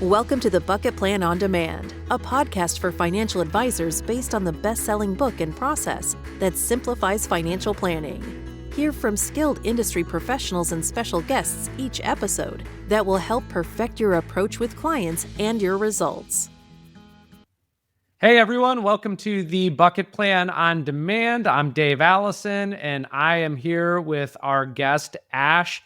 Welcome to the Bucket Plan on Demand, a podcast for financial advisors based on the best-selling book and process that simplifies financial planning. Hear from skilled industry professionals and special guests each episode that will help perfect your approach with clients and your results. Hey everyone, welcome to the Bucket Plan on Demand. I'm Dave Alison, and I am here with our guest, Ash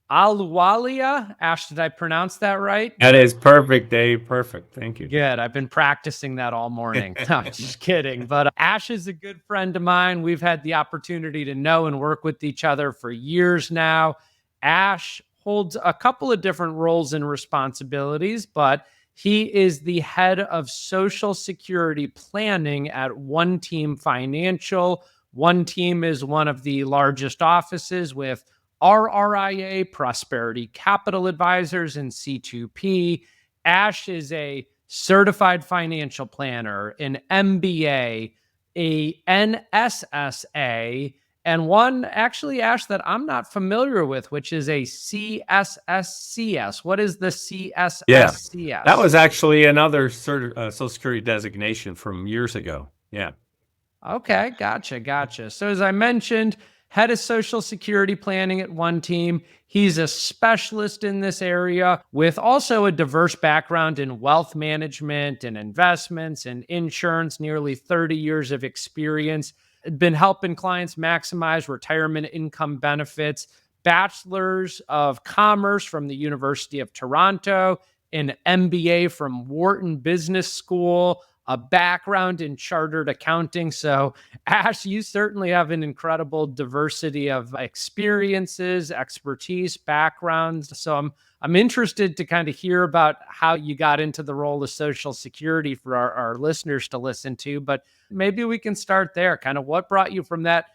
Ahluwalia. Ash, did I pronounce that right? That is perfect, Dave. Perfect. Thank you. Good. I've been practicing that all morning. No, just kidding. But Ash is a good friend of mine. We've had the opportunity to know and work with each other for years now. Ash holds a couple of different roles and responsibilities, but he is the head of Social Security planning at OneTeam Financial. OneTeam is one of the largest offices with RRIA, Prosperity Capital Advisors, and C2P. Ash is a certified financial planner, an MBA, a NSSA, and one actually, Ash, that I'm not familiar with, which is a CSSCS. What is the CSSCS? Yeah, that was actually another Social Security designation from years ago. Yeah. Okay, gotcha. So as I mentioned, head of Social Security planning at OneTeam. He's a specialist in this area with also a diverse background in wealth management and investments and insurance, nearly 30 years of experience. Been helping clients maximize retirement income benefits, bachelor's of commerce from the University of Toronto, an MBA from Wharton Business School, a background in chartered accounting. So, Ash, you certainly have an incredible diversity of experiences, expertise, backgrounds. So I'm interested to kind of hear about how you got into the role of Social Security for our listeners to listen to. But maybe we can start there. Kind of what brought you from that,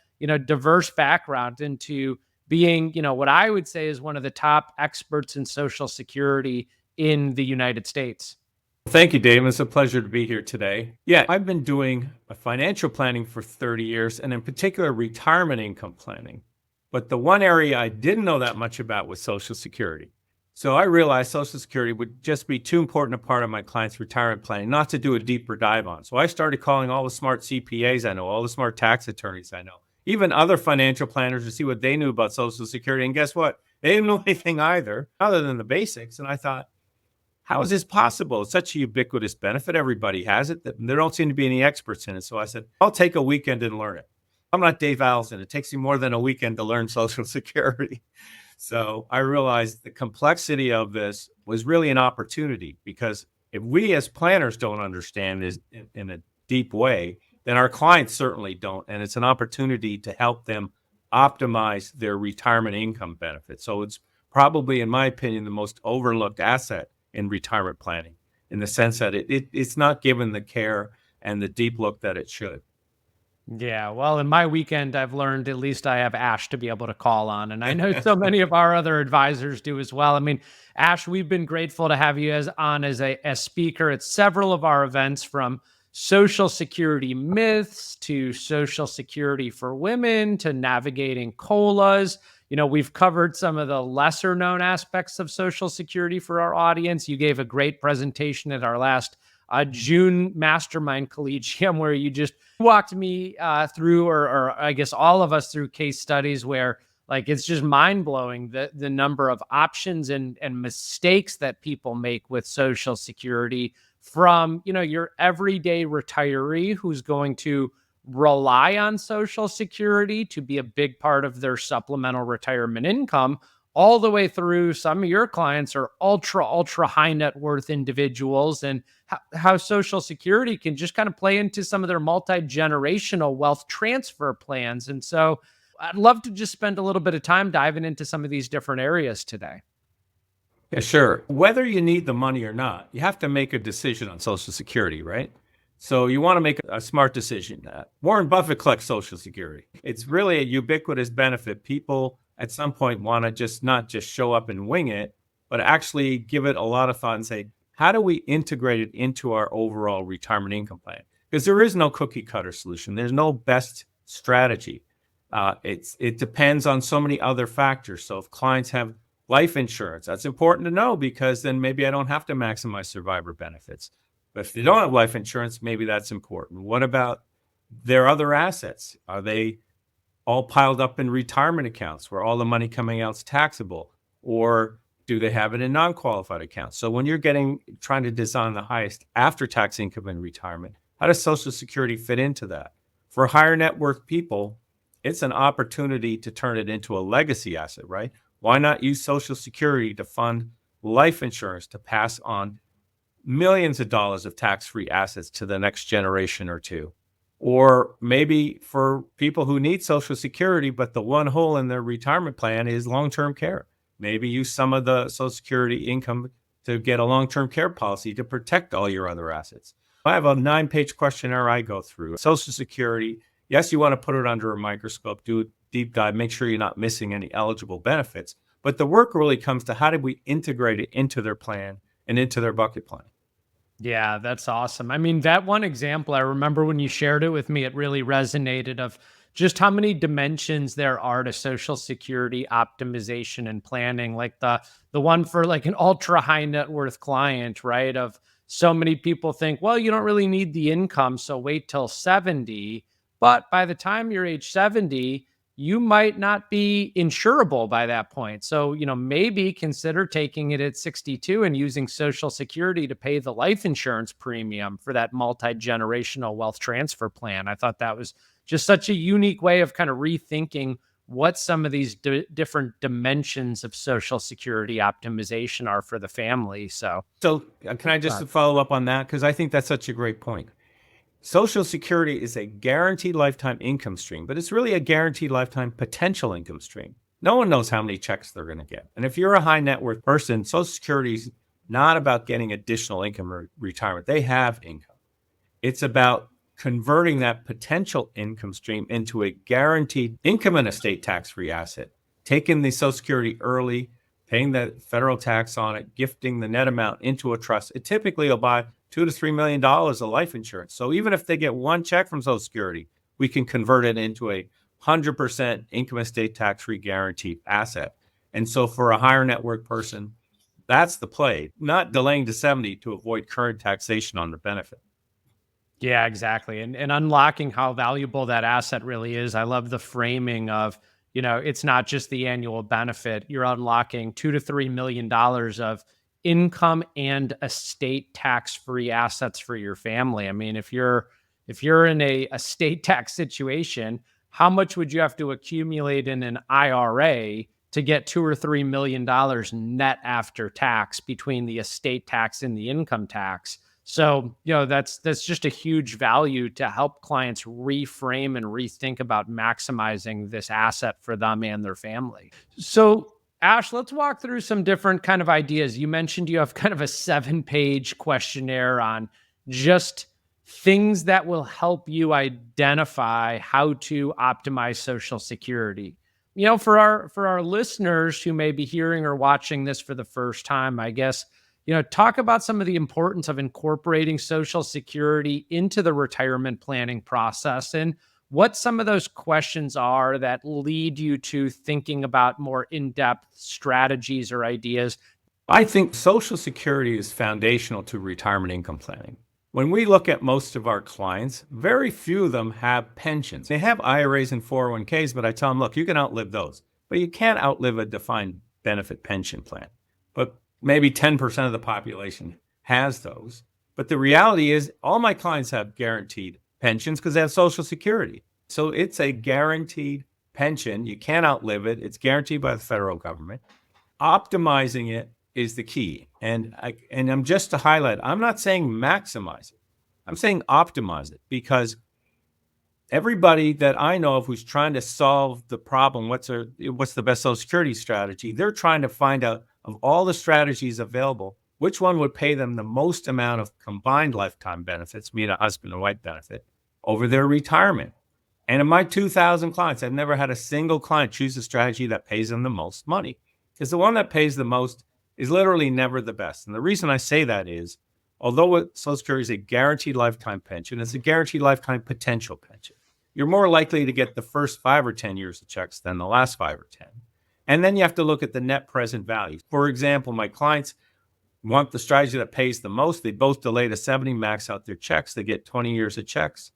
diverse background into being, what I would say is one of the top experts in Social Security in the United States. Thank you, Dave. It's a pleasure to be here today. Yeah, I've been doing financial planning for 30 years, and in particular, retirement income planning. But the one area I didn't know that much about was Social Security. So I realized Social Security would just be too important a part of my clients' retirement planning not to do a deeper dive on. So I started calling all the smart CPAs I know, all the smart tax attorneys I know, even other financial planners to see what they knew about Social Security. And guess what? They didn't know anything either, other than the basics. And I thought, how is this possible? It's such a ubiquitous benefit. Everybody has it. There don't seem to be any experts in it. So I said, I'll take a weekend and learn it. I'm not Dave Alison. It takes me more than a weekend to learn Social Security. So I realized the complexity of this was really an opportunity, because if we as planners don't understand this in a deep way, then our clients certainly don't. And it's an opportunity to help them optimize their retirement income benefits. So it's probably, in my opinion, the most overlooked asset in retirement planning, in the sense that it's not given the care and the deep look that it should. Yeah, well, in my weekend, I've learned at least I have Ash to be able to call on, and I know so many of our other advisors do as well. I mean, Ash, we've been grateful to have you as a speaker at several of our events, from Social Security myths to Social Security for women to navigating COLAs. We've covered some of the lesser known aspects of Social Security for our audience. You gave a great presentation at our last June Mastermind Collegium, where you just walked me through, or I guess all of us through, case studies where, like, it's just mind blowing the number of options and mistakes that people make with Social Security, from, your everyday retiree who's going to rely on Social Security to be a big part of their supplemental retirement income, all the way through some of your clients are ultra high net worth individuals, and how Social Security can just kind of play into some of their multi-generational wealth transfer plans. And so I'd love to just spend a little bit of time diving into some of these different areas today. Yeah, sure. Whether you need the money or not, you have to make a decision on Social Security, right? So you want to make a smart decision. Warren Buffett collects Social Security. It's really a ubiquitous benefit. People at some point want to not just show up and wing it, but actually give it a lot of thought and say, how do we integrate it into our overall retirement income plan? Because there is no cookie cutter solution. There's no best strategy. It depends on so many other factors. So if clients have life insurance. That's important to know because then maybe I don't have to maximize survivor benefits. But if they don't have life insurance, maybe that's important. What about their other assets? Are they all piled up in retirement accounts where all the money coming out is taxable? Or do they have it in non-qualified accounts? So when you're trying to design the highest after-tax income in retirement, how does Social Security fit into that? For higher net worth people, it's an opportunity to turn it into a legacy asset, right? Why not use Social Security to fund life insurance to pass on millions of dollars of tax-free assets to the next generation or two? Or maybe for people who need Social Security, but the one hole in their retirement plan is long-term care. Maybe use some of the Social Security income to get a long-term care policy to protect all your other assets. I have a 9-page questionnaire I go through. Social Security, yes, you want to put it under a microscope, do a deep dive, make sure you're not missing any eligible benefits. But the work really comes to how do we integrate it into their plan and into their bucket plan. Yeah, that's awesome. I mean, that one example, I remember when you shared it with me, it really resonated of just how many dimensions there are to Social Security optimization and planning. Like the one for like an ultra high net worth client, right? Of so many people think, well, you don't really need the income, so wait till 70. But by the time you're age 70, you might not be insurable by that point. So, maybe consider taking it at 62 and using Social Security to pay the life insurance premium for that multi-generational wealth transfer plan. I thought that was just such a unique way of kind of rethinking what some of these different dimensions of Social Security optimization are for the family. So can I just follow up on that? Because I think that's such a great point. Social Security is a guaranteed lifetime income stream, but it's really a guaranteed lifetime potential income stream. No one knows how many checks they're going to get. And if you're a high net worth person, Social Security is not about getting additional income or retirement. They have income. It's about converting that potential income stream into a guaranteed income and estate tax-free asset, taking the Social Security early, paying the federal tax on it, gifting the net amount into a trust. It typically will buy $2 to $3 million of life insurance. So even if they get one check from Social Security, we can convert it into a 100% income estate tax-free guaranteed asset. And so for a higher net worth person, that's the play, not delaying to 70 to avoid current taxation on the benefit. yeah, exactly. And unlocking how valuable that asset really is. I love the framing of, it's not just the annual benefit. You're unlocking $2 to $3 million of income and estate tax-free assets for your family. I mean, if you're in a estate tax situation, how much would you have to accumulate in an IRA to get $2 or $3 million net after tax between the estate tax and the income tax? So, that's just a huge value to help clients reframe and rethink about maximizing this asset for them and their family. So, Ash, let's walk through some different kind of ideas. You mentioned you have kind of a 7-page questionnaire on just things that will help you identify how to optimize Social Security. For our listeners who may be hearing or watching this for the first time, I guess, talk about some of the importance of incorporating Social Security into the retirement planning process and what some of those questions are that lead you to thinking about more in-depth strategies or ideas. I think Social Security is foundational to retirement income planning. When we look at most of our clients, very few of them have pensions. They have IRAs and 401ks, but I tell them, look, you can outlive those, but you can't outlive a defined benefit pension plan. But maybe 10% of the population has those. But the reality is all my clients have guaranteed pensions because they have Social Security. So it's a guaranteed pension. You can't outlive it. It's guaranteed by the federal government. Optimizing it is the key. And I'm just to highlight, I'm not saying maximize it. I'm saying optimize it because everybody that I know of who's trying to solve the problem, what's the best Social Security strategy, they're trying to find out of all the strategies available, which one would pay them the most amount of combined lifetime benefits, meaning a husband and wife benefit, over their retirement. And in my 2,000 clients, I've never had a single client choose a strategy that pays them the most money because the one that pays the most is literally never the best. And the reason I say that is, although Social Security is a guaranteed lifetime pension, it's a guaranteed lifetime potential pension. You're more likely to get the first 5 or 10 years of checks than the last 5 or 10. And then you have to look at the net present value. For example, my clients want the strategy that pays the most. They both delay to 70, max out their checks. They get 20 years of checks.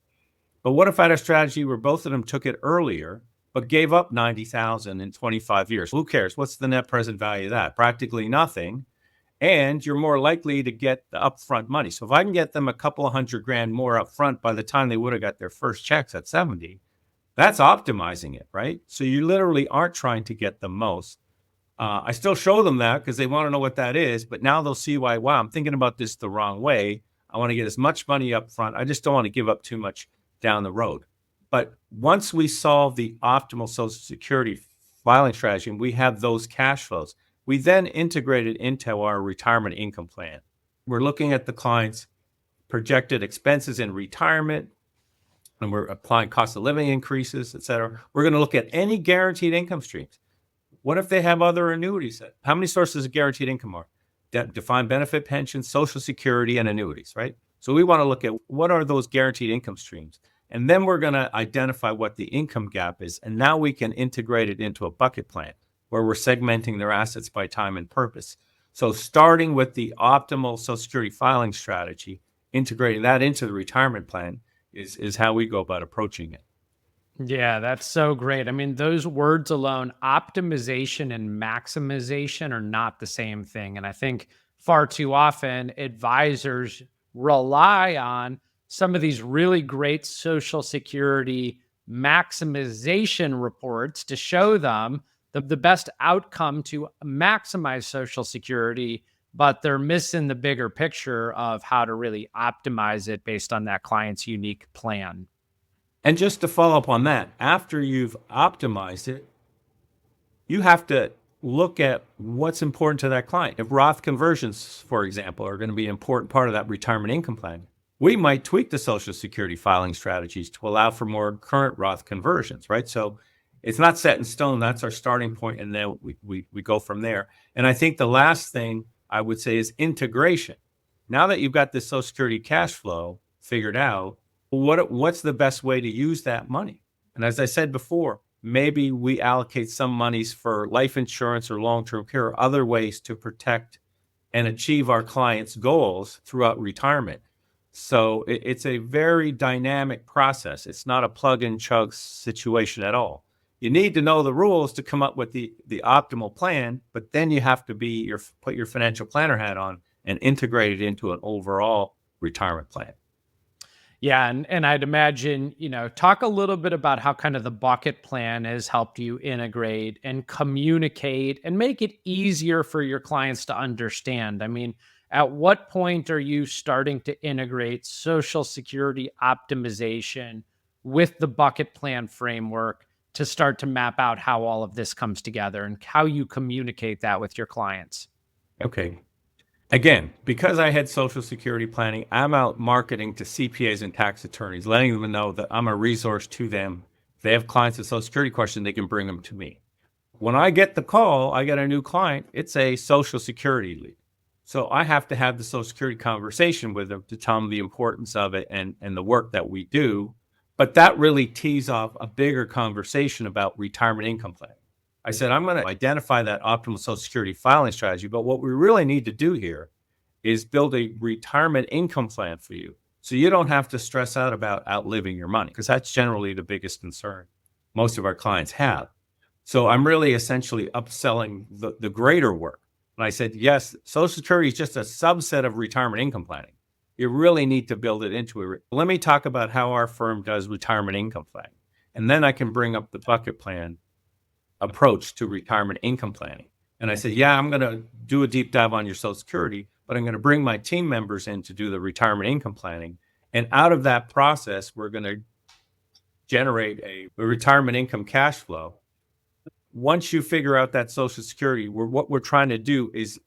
But what if I had a strategy where both of them took it earlier, but gave up 90,000 in 25 years? Who cares? What's the net present value of that? Practically nothing. And you're more likely to get the upfront money. So if I can get them a couple of $100,000 more upfront by the time they would have got their first checks at 70, that's optimizing it, right? So you literally aren't trying to get the most. I still show them that because they want to know what that is, but now they'll see why, wow, I'm thinking about this the wrong way. I want to get as much money up front. I just don't want to give up too much down the road. But once we solve the optimal Social Security filing strategy and we have those cash flows, we then integrate it into our retirement income plan. We're looking at the client's projected expenses in retirement, and we're applying cost of living increases, et cetera. We're going to look at any guaranteed income streams. What if they have other annuities? How many sources of guaranteed income are? Defined benefit pensions, Social Security, and annuities, right? So we want to look at what are those guaranteed income streams. And then we're going to identify what the income gap is. And now we can integrate it into a bucket plan where we're segmenting their assets by time and purpose. So starting with the optimal Social Security filing strategy, integrating that into the retirement plan is how we go about approaching it. Yeah, that's so great. I mean, those words alone, optimization and maximization, are not the same thing. And I think far too often advisors rely on some of these really great Social Security maximization reports to show them the best outcome to maximize Social Security, but they're missing the bigger picture of how to really optimize it based on that client's unique plan. And just to follow up on that, after you've optimized it, you have to look at what's important to that client. If Roth conversions, for example, are going to be an important part of that retirement income plan, we might tweak the Social Security filing strategies to allow for more current Roth conversions, right? So it's not set in stone. That's our starting point, and then we go from there. And I think the last thing I would say is integration. Now that you've got this Social Security cash flow figured out, what's the best way to use that money? And as I said before, maybe we allocate some monies for life insurance or long-term care or other ways to protect and achieve our clients' goals throughout retirement. So it's a very dynamic process. It's not a plug and chug situation at all. You need to know the rules to come up with the optimal plan, but then you have to put your financial planner hat on and integrate it into an overall retirement plan. Yeah, and I'd imagine, talk a little bit about how kind of the bucket plan has helped you integrate and communicate and make it easier for your clients to understand. I mean, at what point are you starting to integrate Social Security optimization with the bucket plan framework to start to map out how all of this comes together and how you communicate that with your clients? Okay. Again, because I had Social Security planning, I'm out marketing to CPAs and tax attorneys, letting them know that I'm a resource to them. If they have clients with Social Security questions, they can bring them to me. When I get the call, I get a new client, it's a Social Security lead. So I have to have the Social Security conversation with them to tell them the importance of it and the work that we do. But that really tees off a bigger conversation about retirement income planning. I said, I'm going to identify that optimal Social Security filing strategy, but what we really need to do here is build a retirement income plan for you so you don't have to stress out about outliving your money, because that's generally the biggest concern most of our clients have. So I'm really essentially upselling the greater work. And I said, yes, Social Security is just a subset of retirement income planning. You really need to build it into it. Let me talk about how our firm does retirement income planning. And then I can bring up the bucket plan approach to retirement income planning. And I said, yeah, I'm going to do a deep dive on your Social Security, but I'm going to bring my team members in to do the retirement income planning. And out of that process, we're going to generate a retirement income cash flow. Once you figure out that Social Security, what we're trying to do is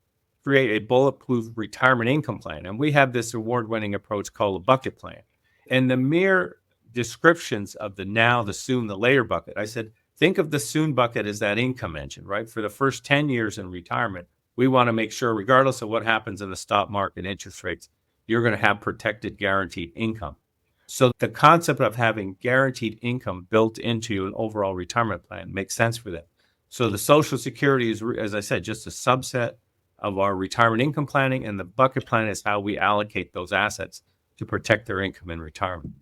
create a bulletproof retirement income plan. And we have this award-winning approach called a bucket plan. And the mere descriptions of the now, the soon, the later bucket, I said, think of the soon bucket as that income engine, right? For the first 10 years in retirement, we want to make sure, regardless of what happens in the stock market interest rates, you're going to have protected guaranteed income. So the concept of having guaranteed income built into an overall retirement plan makes sense for them. So the Social Security is, as I said, just a subset of our retirement income planning, and the bucket plan is how we allocate those assets to protect their income in retirement.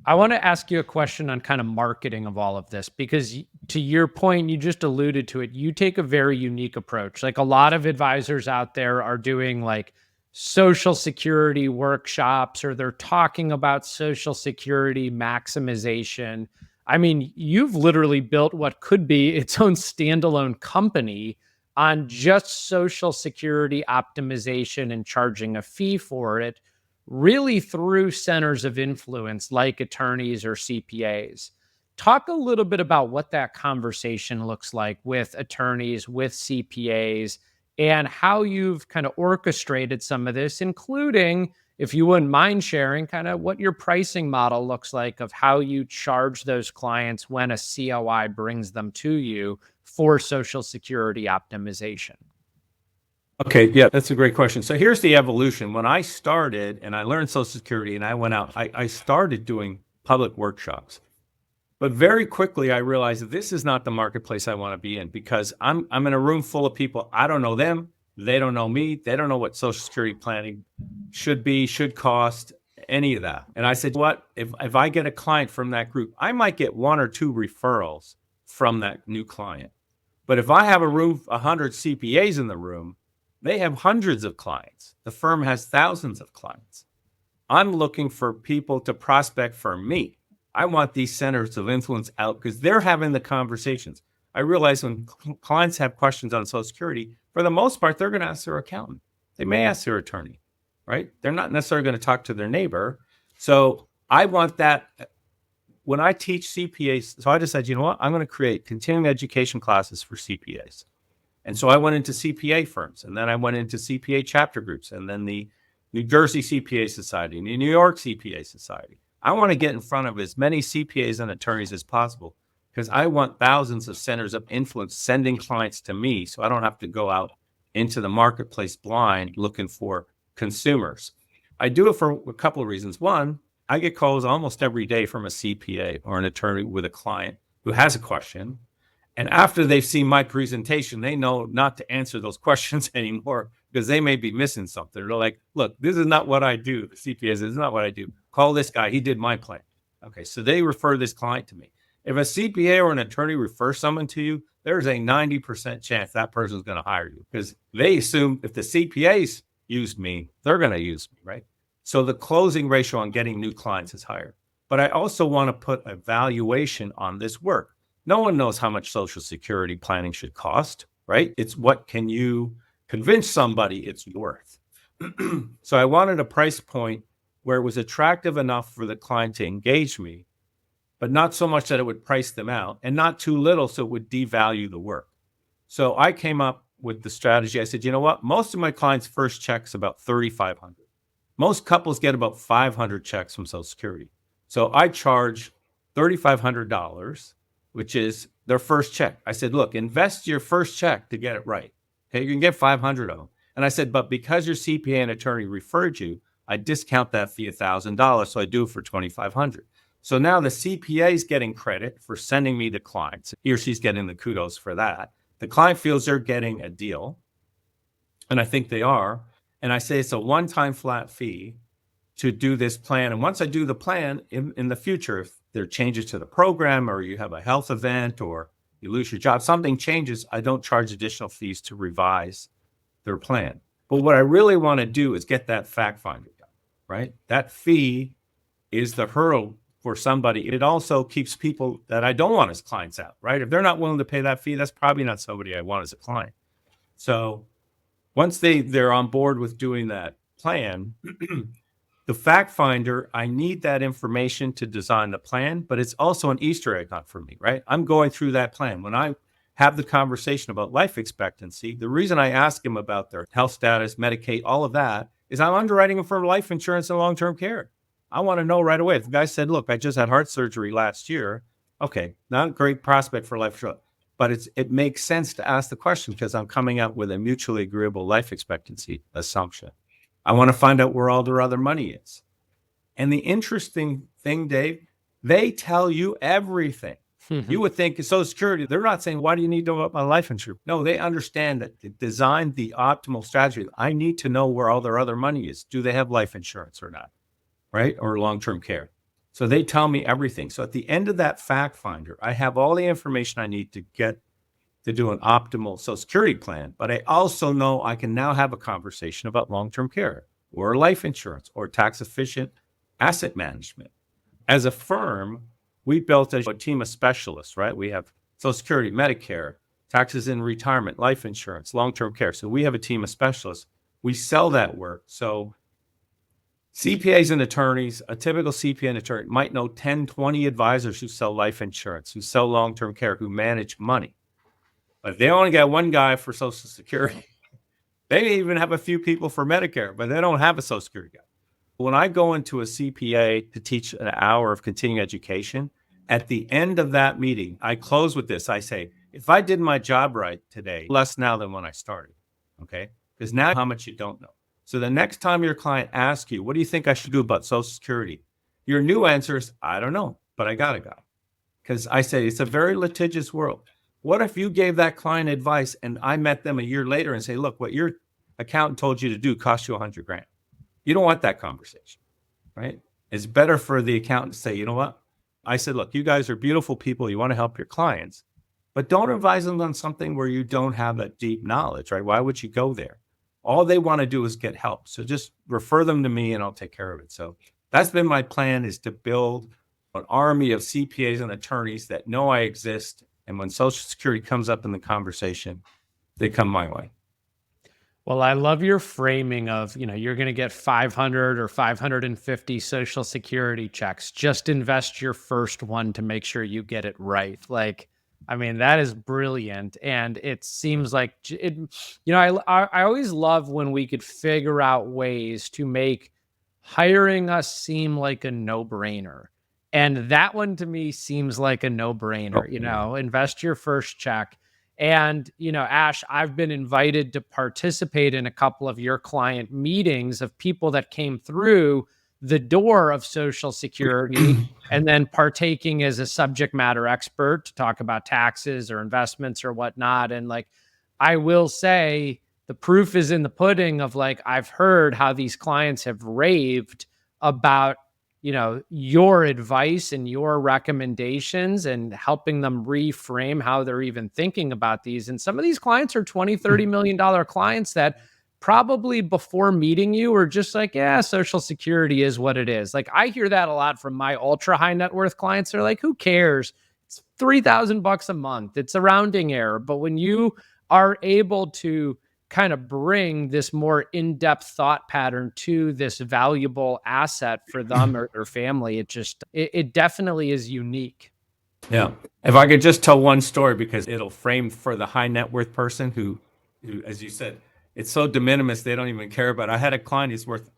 I want to ask you a question on kind of marketing of all of this, because to your point, you just alluded to it. You take a very unique approach. Like a lot of advisors out there are doing like social security workshops, or they're talking about social security maximization. I mean, you've literally built what could be its own standalone company on just social security optimization and charging a fee for it, really through centers of influence like attorneys or CPAs. Talk a little bit about what that conversation looks like with attorneys, with CPAs, and how you've kind of orchestrated some of this, including, if you wouldn't mind sharing, kind of what your pricing model looks like of how you charge those clients when a COI brings them to you for Social Security optimization. Okay, yeah, that's a great question. So here's the evolution. When I started and I learned Social Security and I went out, I started doing public workshops. But very quickly, I realized that this is not the marketplace I want to be in, because I'm in a room full of people. I don't know them. They don't know me. They don't know what Social Security planning should be, should cost, any of that. And I said, what, if I get a client from that group, I might get 1 or 2 referrals from that new client. But if I have a room, 100 CPAs in the room, they have hundreds of clients. The firm has thousands of clients. I'm looking for people to prospect for me. I want these centers of influence out because they're having the conversations. I realize when clients have questions on Social Security, for the most part, they're going to ask their accountant. They may ask their attorney, right? They're not necessarily going to talk to their neighbor. So I want that. When I teach CPAs, so I decided, you know what? I'm going to create continuing education classes for CPAs. And so I went into CPA firms, and then I went into CPA chapter groups, and then the New Jersey CPA Society, and the New York CPA Society. I want to get in front of as many CPAs and attorneys as possible, because I want thousands of centers of influence sending clients to me, so I don't have to go out into the marketplace blind looking for consumers. I do it for a couple of reasons. One, I get calls almost every day from a CPA or an attorney with a client who has a question. And after they've seen my presentation, they know not to answer those questions anymore because they may be missing something. They're like, look, this is not what I do. The CPAs, this is not what I do. Call this guy. He did my plan. Okay, so they refer this client to me. If a CPA or an attorney refers someone to you, there's a 90% chance that person's going to hire you, because they assume if the CPAs used me, they're going to use me, right? So the closing ratio on getting new clients is higher. But I also want to put a valuation on this work. No one knows how much Social Security planning should cost, right? It's what can you convince somebody it's worth. So I wanted a price point where it was attractive enough for the client to engage me, but not so much that it would price them out, and not too little so it would devalue the work. So I came up with the strategy. I said, you know what? Most of my clients' first check's about $3,500. Most couples get about 500 checks from Social Security. So I charge $3,500, which is their first check. I said, look, invest your first check to get it right. Okay, you can get 500 of them. And I said, but because your CPA and attorney referred you, I discount that fee $1,000. So I do it for $2,500. So now the CPA is getting credit for sending me the clients. He or she's getting the kudos for that. The client feels they're getting a deal, and I think they are. And I say it's a one-time flat fee to do this plan. And once I do the plan, in the future, if there are changes to the program, or you have a health event, or you lose your job, something changes, I don't charge additional fees to revise their plan. But what I really want to do is get that fact finder done, right? That fee is the hurdle for somebody. It also keeps people that I don't want as clients out, right? If they're not willing to pay that fee, that's probably not somebody I want as a client. So once they're on board with doing that plan, the fact finder, I need that information to design the plan, but it's also an Easter egg hunt for me, right? I'm going through that plan. When I have the conversation about life expectancy, the reason I ask them about their health status, Medicaid, all of that, is I'm underwriting them for life insurance and long-term care. I want to know right away. If the guy said, look, I just had heart surgery last year, okay, not a great prospect for life insurance, but it makes sense to ask the question because I'm coming up with a mutually agreeable life expectancy assumption. I want to find out where all their other money is. And the interesting thing, Dave, they tell you everything. You would think Social Security, they're not saying, why do you need to know about my life insurance? No, they understand that they designed the optimal strategy. I need to know where all their other money is. Do they have life insurance or not? Right? Or long-term care. So they tell me everything. So at the end of that fact finder, I have all the information I need to get to do an optimal Social Security plan. But I also know I can now have a conversation about long-term care or life insurance or tax-efficient asset management. As a firm, we built a team of specialists, right? We have Social Security, Medicare, taxes in retirement, life insurance, long-term care. So we have a team of specialists. We sell that work. So CPAs and attorneys, a typical CPA and attorney might know 10, 20 advisors who sell life insurance, who sell long-term care, who manage money. But they only got one guy for Social Security. They may even have a few people for Medicare, but they don't have a Social Security guy. When I go into a CPA to teach an hour of continuing education, at the end of that meeting, I close with this. I say, if I did my job right today, less now than when I started, okay? Because now how much you don't know. So the next time your client asks you, what do you think I should do about Social Security? Your new answer is, I don't know, but I got a guy. Because I say, it's a very litigious world. What if you gave that client advice and I met them a year later and say, look, what your accountant told you to do cost you $100,000. You don't want that conversation, right? It's better for the accountant to say, you know what? I said, look, you guys are beautiful people. You want to help your clients, but don't advise them on something where you don't have that deep knowledge, right? Why would you go there? All they want to do is get help. So just refer them to me and I'll take care of it. So that's been my plan, is to build an army of CPAs and attorneys that know I exist. And when Social Security comes up in the conversation, they come my way. Well, I love your framing of, you're going to get 500 or 550 Social Security checks. Just invest your first one to make sure you get it right. That is brilliant. And it seems like I always love when we could figure out ways to make hiring us seem like a no-brainer. And that one to me seems like a no-brainer. Invest your first check. And, Ash, I've been invited to participate in a couple of your client meetings of people that came through the door of Social Security and then partaking as a subject matter expert to talk about taxes or investments or whatnot. And I will say the proof is in the pudding of I've heard how these clients have raved about your advice and your recommendations and helping them reframe how they're even thinking about these. And some of these clients are $20-30 million clients that probably before meeting you are just yeah, Social Security is what it is. I hear that a lot from my ultra high net worth clients. They're who cares? It's $3,000 a month. It's a rounding error. But when you are able to kind of bring this more in-depth thought pattern to this valuable asset for them or their family, it definitely is unique. Yeah. If I could just tell one story, because it'll frame for the high net worth person who, as you said, it's so de minimis, they don't even care about it. I had a client, he's worth,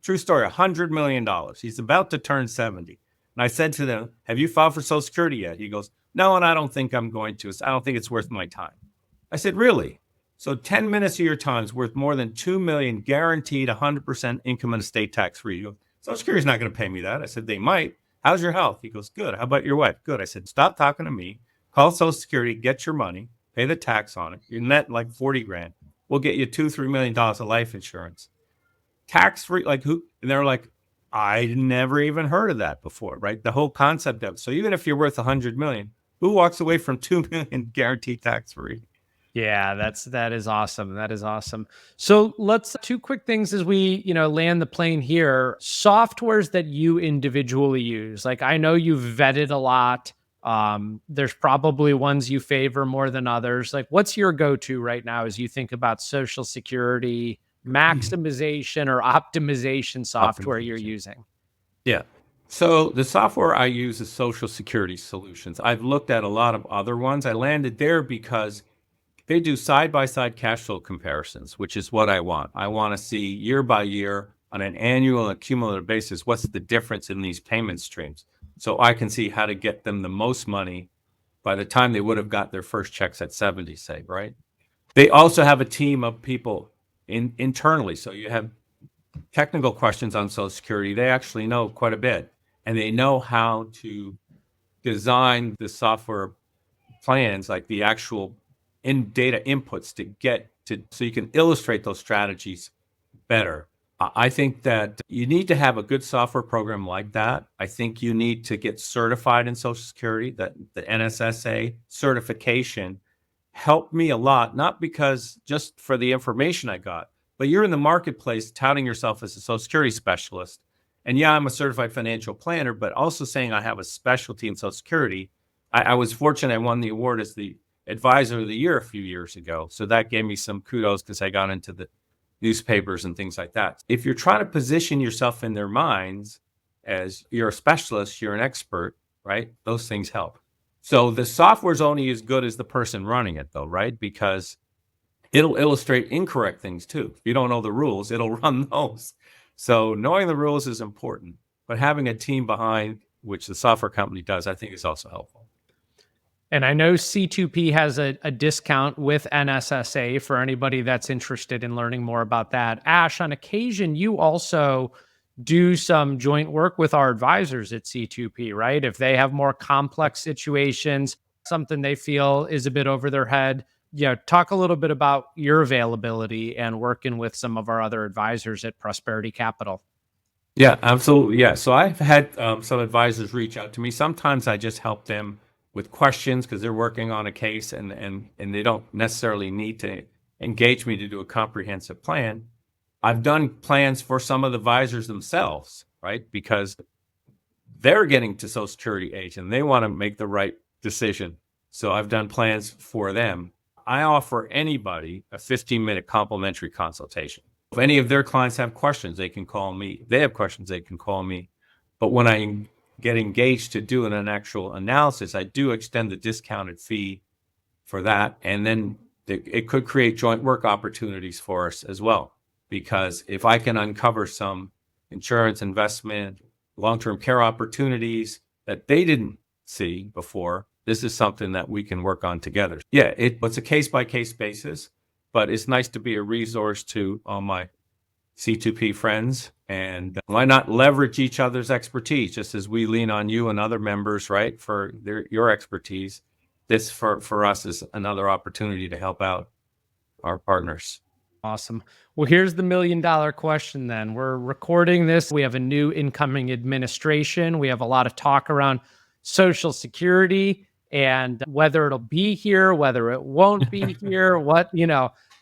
true story, $100 million. He's about to turn 70. And I said to them, have you filed for Social Security yet? He goes, no, and I don't think I'm going to. I don't think it's worth my time. I said, really? So 10 minutes of your time is worth more than $2 million, guaranteed 100% income and estate tax free. You go, Social Security is not going to pay me that. I said, they might. How's your health? He goes, good. How about your wife? Good. I said, stop talking to me. Call Social Security, get your money, pay the tax on it. You're net $40,000. We'll get you $2-3 million of life insurance. Tax free, who? And they're I never even heard of that before, right? The whole concept of it. So even if you're worth $100 million, who walks away from $2 million guaranteed tax free? Yeah, that is awesome. That is awesome. So let's two quick things as we, land the plane here. Softwares that you individually use. I know you've vetted a lot. There's probably ones you favor more than others. What's your go-to right now as you think about Social Security maximization or optimization software you're using? Yeah. So the software I use is Social Security Solutions. I've looked at a lot of other ones. I landed there because they do side-by-side cash flow comparisons, which is what I want. I want to see year by year on an annual and cumulative basis, what's the difference in these payment streams? So I can see how to get them the most money by the time they would have got their first checks at 70, say, right? They also have a team of people internally. So you have technical questions on Social Security. They actually know quite a bit, and they know how to design the software plans, like the actual in data inputs to get to, so you can illustrate those strategies better. I think that you need to have a good software program like that. I think you need to get certified in Social Security. That the NSSA certification helped me a lot, not because just for the information I got, but you're in the marketplace touting yourself as a Social Security specialist. And yeah, I'm a certified financial planner, but also saying I have a specialty in Social Security. I was fortunate I won the award as the advisor of the year a few years ago. So that gave me some kudos because I got into the newspapers and things like that. If you're trying to position yourself in their minds as you're a specialist, you're an expert, right? Those things help. So the software is only as good as the person running it, though, right? Because it'll illustrate incorrect things too. If you don't know the rules, it'll run those. So knowing the rules is important, but having a team behind, which the software company does, I think is also helpful. And I know C2P has a discount with NSSA for anybody that's interested in learning more about that. Ash, on occasion, you also do some joint work with our advisors at C2P, right? If they have more complex situations, something they feel is a bit over their head, talk a little bit about your availability and working with some of our other advisors at Prosperity Capital. Yeah, absolutely. Yeah. So I've had some advisors reach out to me. Sometimes I just help them with questions because they're working on a case and they don't necessarily need to engage me to do a comprehensive plan. I've done plans for some of the advisors themselves, right? Because they're getting to Social Security age and they want to make the right decision. So I've done plans for them. I offer anybody a 15-minute complimentary consultation. If any of their clients have questions, they can call me. They have questions, they can call me. But when I get engaged to do an actual analysis, I do extend the discounted fee for that. And then it could create joint work opportunities for us as well. Because if I can uncover some insurance, investment, long-term care opportunities that they didn't see before, this is something that we can work on together. Yeah, it's a case-by-case basis, but it's nice to be a resource to all my C2P friends. And why not leverage each other's expertise, just as we lean on you and other members, right, for your expertise. This, for us, is another opportunity to help out our partners. Awesome. Well, here's the $1 million question then. We're recording this. We have a new incoming administration. We have a lot of talk around Social Security and whether it'll be here, whether it won't be here, what,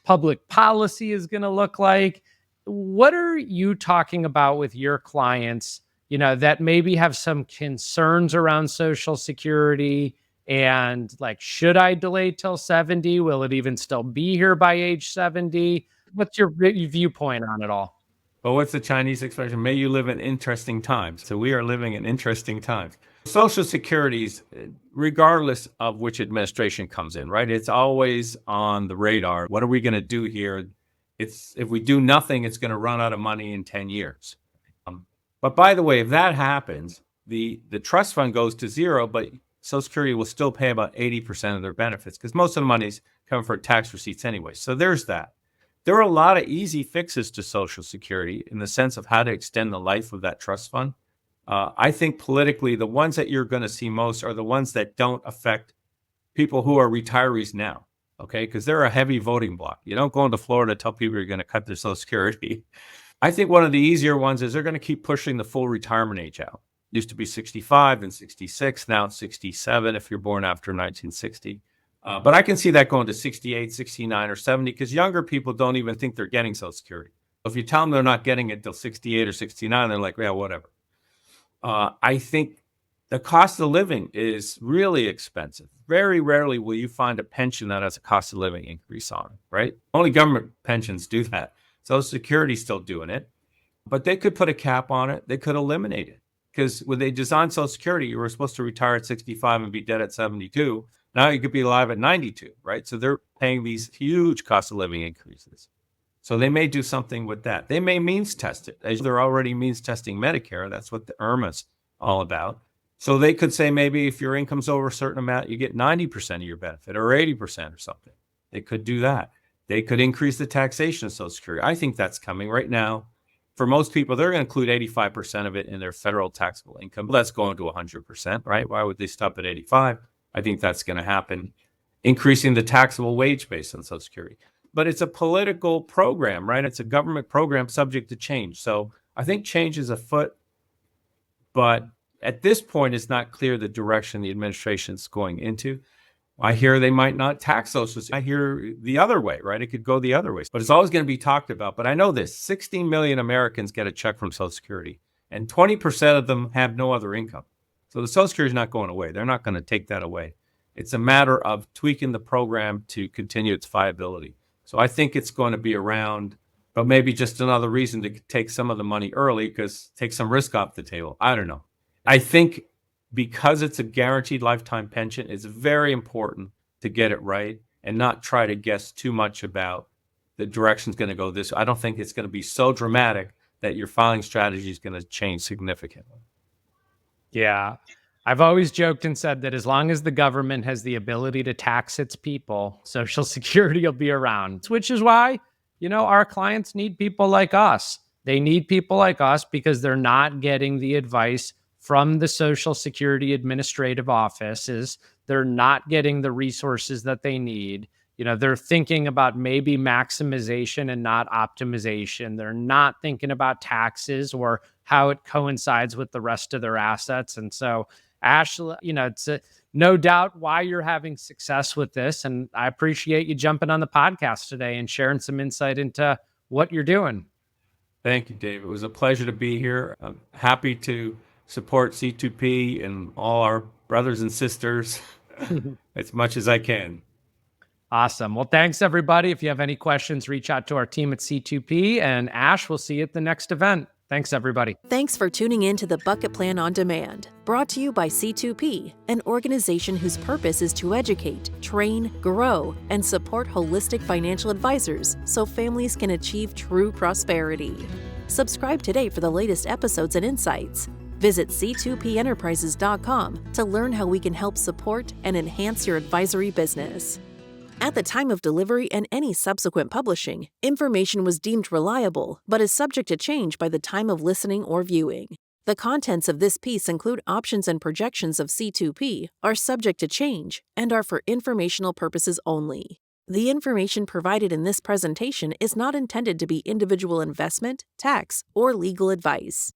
public policy is going to look like. What are you talking about with your clients, that maybe have some concerns around Social Security? And like, should I delay till 70? Will it even still be here by age 70? What's your viewpoint on it all? Well, what's the Chinese expression? May you live in interesting times. So we are living in interesting times. Social Security's, regardless of which administration comes in, right? It's always on the radar. What are we going to do here? If we do nothing, it's going to run out of money in 10 years. But by the way, if that happens, the trust fund goes to zero, but Social Security will still pay about 80% of their benefits because most of the money's coming for tax receipts anyway. So there's that. There are a lot of easy fixes to Social Security in the sense of how to extend the life of that trust fund. I think politically, the ones that you're going to see most are the ones that don't affect people who are retirees now, okay? Because they're a heavy voting bloc. You don't go into Florida and tell people you're going to cut their Social Security. I think one of the easier ones is they're going to keep pushing the full retirement age out. It used to be 65 and 66. Now it's 67 if you're born after 1960. But I can see that going to 68, 69, or 70 because younger people don't even think they're getting Social Security. If you tell them they're not getting it till 68 or 69, they're like, yeah, whatever. I think the cost of living is really expensive. Very rarely will you find a pension that has a cost of living increase on it, right? Only government pensions do that. Social Security's still doing it. But they could put a cap on it. They could eliminate it. Because when they designed Social Security, you were supposed to retire at 65 and be dead at 72. Now you could be alive at 92, right? So they're paying these huge cost of living increases. So they may do something with that. They may means test it. As they're already means testing Medicare. That's what the IRMA's all about. So they could say maybe if your income's over a certain amount, you get 90% of your benefit or 80% or something. They could do that. They could increase the taxation of Social Security. I think that's coming right now. For most people, they're going to include 85% of it in their federal taxable income. That's going to 100%, right? Why would they stop at 85? I think that's going to happen. Increasing the taxable wage base on Social Security. But it's a political program, right? It's a government program subject to change. So I think change is afoot, but at this point, it's not clear the direction the administration is going into. I hear they might not tax Social Security. I hear the other way, right? It could go the other way, but it's always going to be talked about. But I know this, 16 million Americans get a check from Social Security, and 20% of them have no other income. So the Social Security is not going away. They're not going to take that away. It's a matter of tweaking the program to continue its viability. So I think it's going to be around, but maybe just another reason to take some of the money early, because take some risk off the table. I don't know. I think because it's a guaranteed lifetime pension, it's very important to get it right and not try to guess too much about the direction's going to go this. I don't think it's going to be so dramatic that your filing strategy is going to change significantly. Yeah. I've always joked and said that as long as the government has the ability to tax its people, Social Security will be around, which is why, our clients need people like us. They need people like us because they're not getting the advice from the Social Security administrative offices. They're not getting the resources that they need. They're thinking about maybe maximization and not optimization. They're not thinking about taxes or how it coincides with the rest of their assets. And so, Ash, it's no doubt why you're having success with this. And I appreciate you jumping on the podcast today and sharing some insight into what you're doing. Thank you, Dave. It was a pleasure to be here. I'm happy to support C2P and all our brothers and sisters as much as I can. Awesome. Well, thanks, everybody. If you have any questions, reach out to our team at C2P. And Ash, we'll see you at the next event. Thanks, everybody. Thanks for tuning in to the Bucket Plan on Demand, brought to you by C2P, an organization whose purpose is to educate, train, grow, and support holistic financial advisors so families can achieve true prosperity. Subscribe today for the latest episodes and insights. Visit c2penterprises.com to learn how we can help support and enhance your advisory business. At the time of delivery and any subsequent publishing, information was deemed reliable, but is subject to change by the time of listening or viewing. The contents of this piece include options and projections of C2P, are subject to change, and are for informational purposes only. The information provided in this presentation is not intended to be individual investment, tax, or legal advice.